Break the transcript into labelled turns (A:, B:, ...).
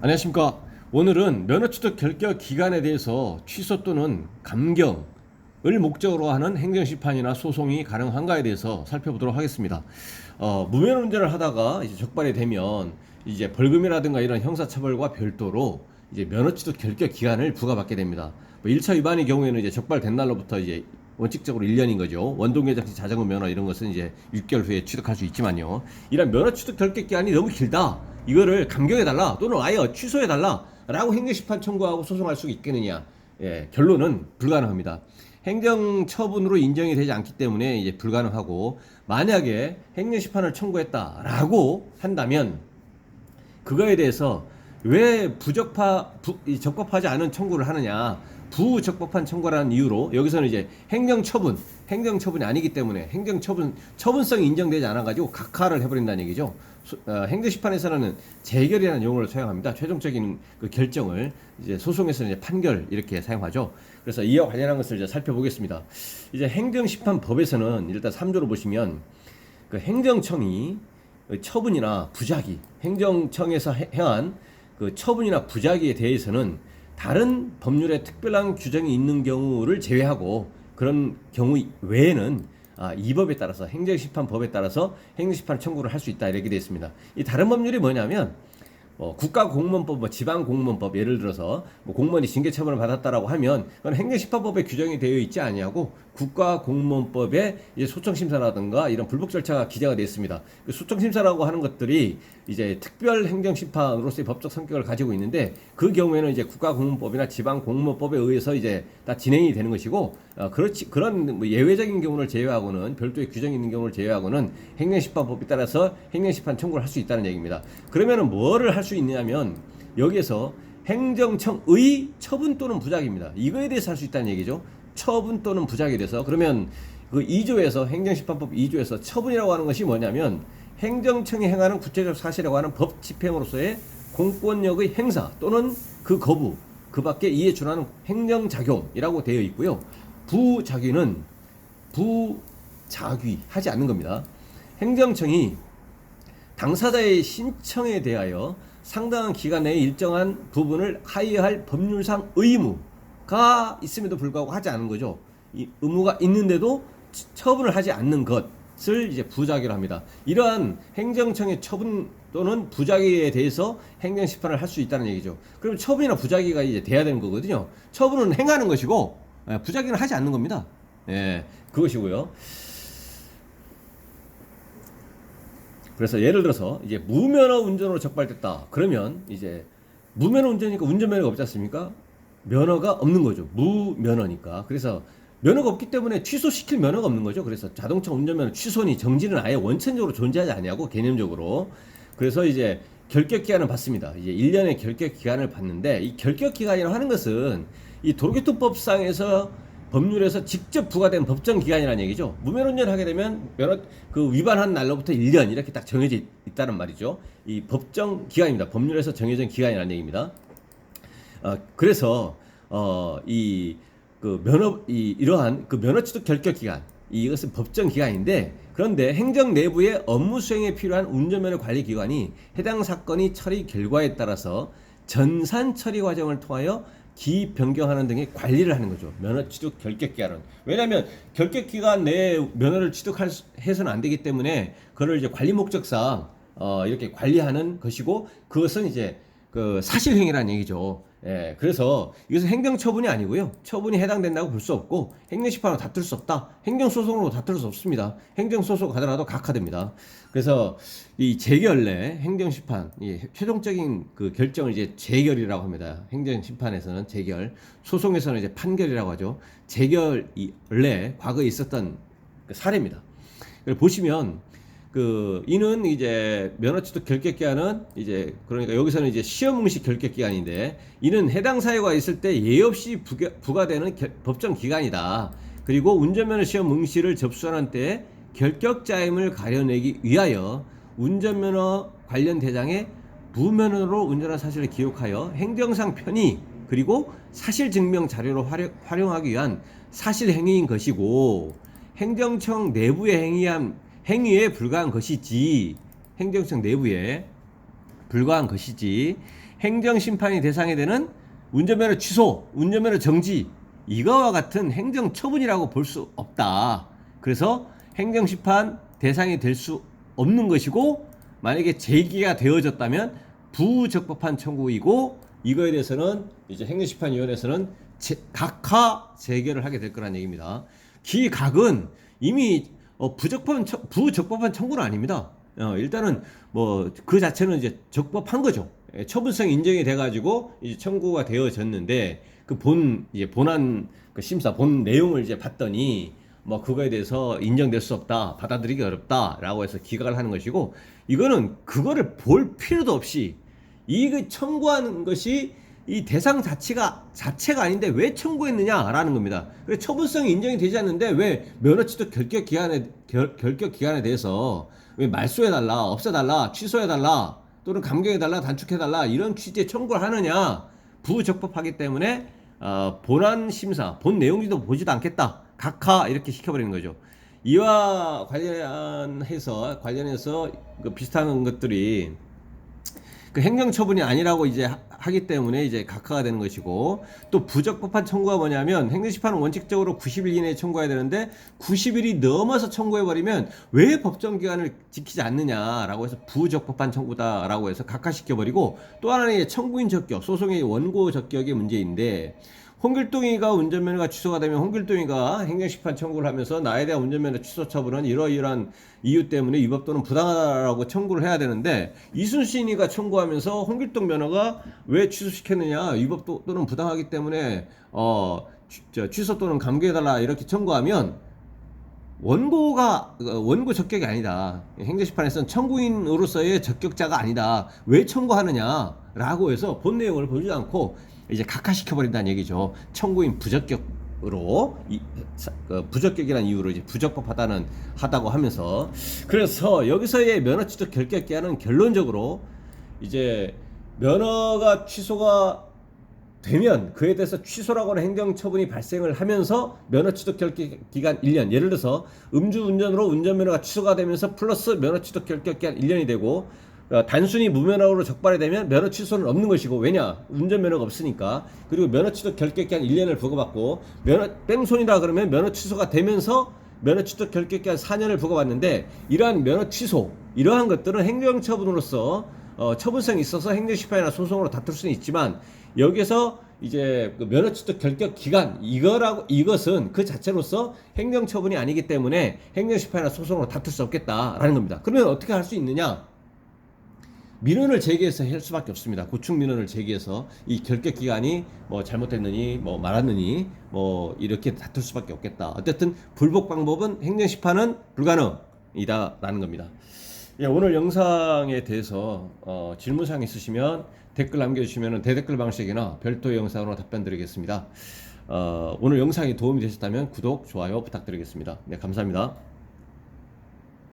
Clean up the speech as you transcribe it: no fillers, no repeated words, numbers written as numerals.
A: 안녕하십니까. 오늘은 면허 취득 결격 기간에 대해서 취소 또는 감경을 목적으로 하는 행정심판이나 소송이 가능한가에 대해서 살펴보도록 하겠습니다. 무면 운전을 하다가 이제 적발이 되면 이제 벌금이라든가 이런 형사처벌과 별도로 이제 면허 취득 결격 기간을 부과받게 됩니다. 1차 위반의 경우에는 이제 적발된 날로부터 이제 원칙적으로 1년인 거죠. 원동계 장치 자전거 면허 이런 것은 이제 6개월 후에 취득할 수 있지만요. 이런 면허 취득 결격 기간이 너무 길다. 이거를 감경해달라 또는 아예 취소해달라 라고 행정심판 청구하고 소송할 수 있겠느냐. 예, 결론은 불가능합니다. 행정처분으로 인정이 되지 않기 때문에 이제 불가능하고, 만약에 행정심판을 청구했다라고 한다면 그거에 대해서 왜 적법하지 않은 청구를 하느냐, 부적법한 청구라는 이유로 여기서는 이제 행정처분이 아니기 때문에 처분성이 인정되지 않아가지고 각하를 해버린다는 얘기죠. 행정심판에서는 재결이라는 용어를 사용합니다. 최종적인 그 결정을 이제 소송에서는 이제 판결 이렇게 사용하죠. 그래서 이와 관련한 것을 이제 살펴보겠습니다. 이제 행정심판법에서는 일단 3조를 보시면 그 행정청이 처분이나 부작위, 행정청에서 행한 그 처분이나 부작위에 대해서는 다른 법률에 특별한 규정이 있는 경우를 제외하고 그런 경우 외에는 이 법에 따라서, 행정심판법에 따라서 행정심판 청구를 할 수 있다 이렇게 되어 있습니다. 이 다른 법률이 뭐냐면 국가공무원법, 지방공무원법, 예를 들어서 공무원이 징계처분을 받았다라고 하면 그건 행정심판법에 규정이 되어 있지 아니하고 국가공무원법에 이제 소청심사라든가 이런 불복 절차가 기재가 되어 있습니다. 그 소청심사라고 하는 것들이 이제 특별 행정심판으로서의 법적 성격을 가지고 있는데, 그 경우에는 이제 국가공무원법이나 지방공무원법에 의해서 이제 다 진행이 되는 것이고, 그런 예외적인 경우를 제외하고는, 별도의 규정이 있는 경우를 제외하고는 행정심판법에 따라서 행정심판 청구를 할 수 있다는 얘기입니다. 그러면은 뭐를 할 수 있냐면 여기에서 행정청의 처분 또는 부작위입니다. 이거에 대해서 할 수 있다는 얘기죠. 처분 또는 부작위에 대해서. 그러면 그 2조에서, 행정심판법 2조에서 처분이라고 하는 것이 뭐냐면 행정청이 행하는 구체적 사실이라고 하는 법 집행으로서의 공권력의 행사 또는 그 거부, 그 밖에 이에 준하는 행정작용이라고 되어 있고요. 부작위는 부작위하지 않는 겁니다. 행정청이 당사자의 신청에 대하여 상당한 기간 내에 일정한 부분을 하여할 법률상 의무가 있음에도 불구하고 하지 않은 거죠. 이 의무가 있는데도 처분을 하지 않는 것을 이제 부작위로 합니다. 이러한 행정청의 처분 또는 부작위에 대해서 행정심판을 할 수 있다는 얘기죠. 그럼 처분이나 부작위가 이제 돼야 되는 거거든요. 처분은 행하는 것이고 부작위는 하지 않는 겁니다. 예, 그것이고요. 그래서 예를 들어서 이제 무면허 운전으로 적발됐다. 그러면 이제 무면허 운전이니까 운전면허가 없지 않습니까? 면허가 없는 거죠. 무면허니까. 그래서 면허가 없기 때문에 취소시킬 면허가 없는 거죠. 그래서 자동차 운전면허 취소니 정지는 아예 원천적으로 존재하지 않냐고, 개념적으로. 그래서 이제 결격 기간을 받습니다. 이제 1년의 결격 기간을 받는데, 이 결격 기간이라고 하는 것은 이 도로교통법상에서 법률에서 직접 부과된 법정 기간이라는 얘기죠. 무면허 운전을 하게 되면 면허 그 위반한 날로부터 1년 이렇게 딱 정해져 있다는 말이죠. 이 법정 기간입니다. 법률에서 정해진 기간이라는 얘기입니다. 그래서 이러한 그 면허 취득 결격 기간, 이것은 법정 기간인데, 그런데 행정 내부의 업무 수행에 필요한 운전면허 관리 기관이 해당 사건이 처리 결과에 따라서 전산 처리 과정을 통하여 기변경하는 등의 관리를 하는 거죠. 면허 취득 결격 기간은. 왜냐하면 결격 기간 내에 면허를 취득해서는 안 되기 때문에 그걸 이제 관리 목적상 이렇게 관리하는 것이고, 그것은 이제 그 사실행위라는 얘기죠. 예, 그래서 이것은 행정처분이 아니고요. 처분이 해당된다고 볼 수 없고, 행정심판으로 다툴 수 없다. 행정소송으로 다툴 수 없습니다. 행정소송 가더라도 각하됩니다. 그래서 이 재결 내 행정심판, 이 최종적인 그 결정을 이제 재결이라고 합니다. 행정심판에서는 재결, 소송에서는 이제 판결이라고 하죠. 재결 내 과거에 있었던 그 사례입니다. 보시면 이는 이제 면허 취득 결격 기간은 이제, 그러니까 여기서는 이제 시험 응시 결격 기간인데, 이는 해당 사유가 있을 때 예외 없이 부과되는 법정 기간이다. 그리고 운전면허 시험 응시를 접수하는 때 결격자임을 가려내기 위하여 운전면허 관련 대장에 무면허로 운전한 사실을 기록하여 행정상 편의 그리고 사실 증명 자료로 활용하기 위한 사실 행위인 것이고, 행정청 내부의 행위에 불과한 것이지, 행정청 내부에 불과한 것이지 행정심판이 대상이 되는 운전면허 취소, 운전면허 정지, 이거와 같은 행정처분이라고 볼 수 없다. 그래서 행정심판 대상이 될 수 없는 것이고, 만약에 제기가 되어졌다면 부적법한 청구이고, 이거에 대해서는 이제 행정심판위원회에서는 각하 재결을 하게 될 거란 얘기입니다. 기각은 이미 부적법한 청구는 아닙니다. 일단은 뭐 그 자체는 이제 적법한 거죠. 처분성 인정이 돼가지고 이제 청구가 되어졌는데, 이제 본안 그 심사 본 내용을 이제 봤더니 뭐 그거에 대해서 인정될 수 없다, 받아들이기 어렵다라고 해서 기각을 하는 것이고, 이거는 그거를 볼 필요도 없이 이거 청구하는 것이 이 대상 자체가 아닌데 왜 청구했느냐라는 겁니다. 그래서 처분성이 인정이 되지 않는데 왜 면허 취소 결격 기간에 대해서 왜 말소해달라, 없애달라, 취소해달라, 또는 감경해달라, 단축해달라, 이런 취지의 청구를 하느냐. 부적법하기 때문에 본안 심사, 본 내용지도 보지도 않겠다, 각하 이렇게 시켜버리는 거죠. 이와 관련해서 그 비슷한 것들이 그 행정처분이 아니라고 이제 하기 때문에 이제 각하가 되는 것이고, 또 부적법한 청구가 뭐냐면, 행정심판은 원칙적으로 90일 이내에 청구해야 되는데 90일이 넘어서 청구해버리면 왜 법정기간을 지키지 않느냐라고 해서 부적법한 청구다라고 해서 각하시켜버리고, 또 하나는 청구인 적격, 소송의 원고 적격의 문제인데, 홍길동이가 운전면허가 취소가 되면 홍길동이가 행정심판 청구를 하면서 나에 대한 운전면허 취소 처분은 이러이러한 이유 때문에 위법 또는 부당하다라고 청구를 해야 되는데, 이순신이가 청구하면서 홍길동 면허가 왜 취소시켰느냐, 위법 또는 부당하기 때문에 취소 또는 감경해달라 이렇게 청구하면 원고 적격이 아니다. 행정심판에서는 청구인으로서의 적격자가 아니다. 왜 청구하느냐라고 해서 본 내용을 보지 않고 이제 각하시켜버린다는 얘기죠. 청구인 부적격으로 부적격이라는 이유로 이제 부적법하다고 하면서, 그래서 여기서의 면허 취소 결격 기한은 결론적으로 이제 면허가 취소가 되면 그에 대해서 취소라고 하는 행정처분이 발생을 하면서 면허 취소 결격 기간 1년, 예를 들어서 음주운전으로 운전면허가 취소가 되면서 플러스 면허 취소 결격 기간 1년이 되고, 단순히 무면허로 적발이 되면 면허 취소는 없는 것이고, 왜냐? 운전면허가 없으니까. 그리고 면허 취소 결격 기한 1년을 부과받고, 뺑소니라 그러면 면허 취소가 되면서 면허 취소 결격 기한 4년을 부과받는데, 이러한 면허 취소, 이러한 것들은 행정처분으로서 처분성이 있어서 행정심판이나 소송으로 다툴 수는 있지만, 여기서 이제 그 면허 취소 결격 기간, 이것은 그 자체로서 행정처분이 아니기 때문에 행정심판이나 소송으로 다툴 수 없겠다라는 겁니다. 그러면 어떻게 할 수 있느냐? 민원을 제기해서 할 수밖에 없습니다. 구축 민원을 제기해서 이 결격 기간이 뭐 잘못됐느니 뭐 말았느니 뭐 이렇게 다툴 수밖에 없겠다. 어쨌든 불복 방법은 행정심판은 불가능이다라는 겁니다. 예, 오늘 영상에 대해서 질문사항 있으시면 댓글 남겨주시면 대댓글 방식이나 별도의 영상으로 답변 드리겠습니다. 오늘 영상이 도움이 되셨다면 구독, 좋아요 부탁드리겠습니다. 네, 감사합니다.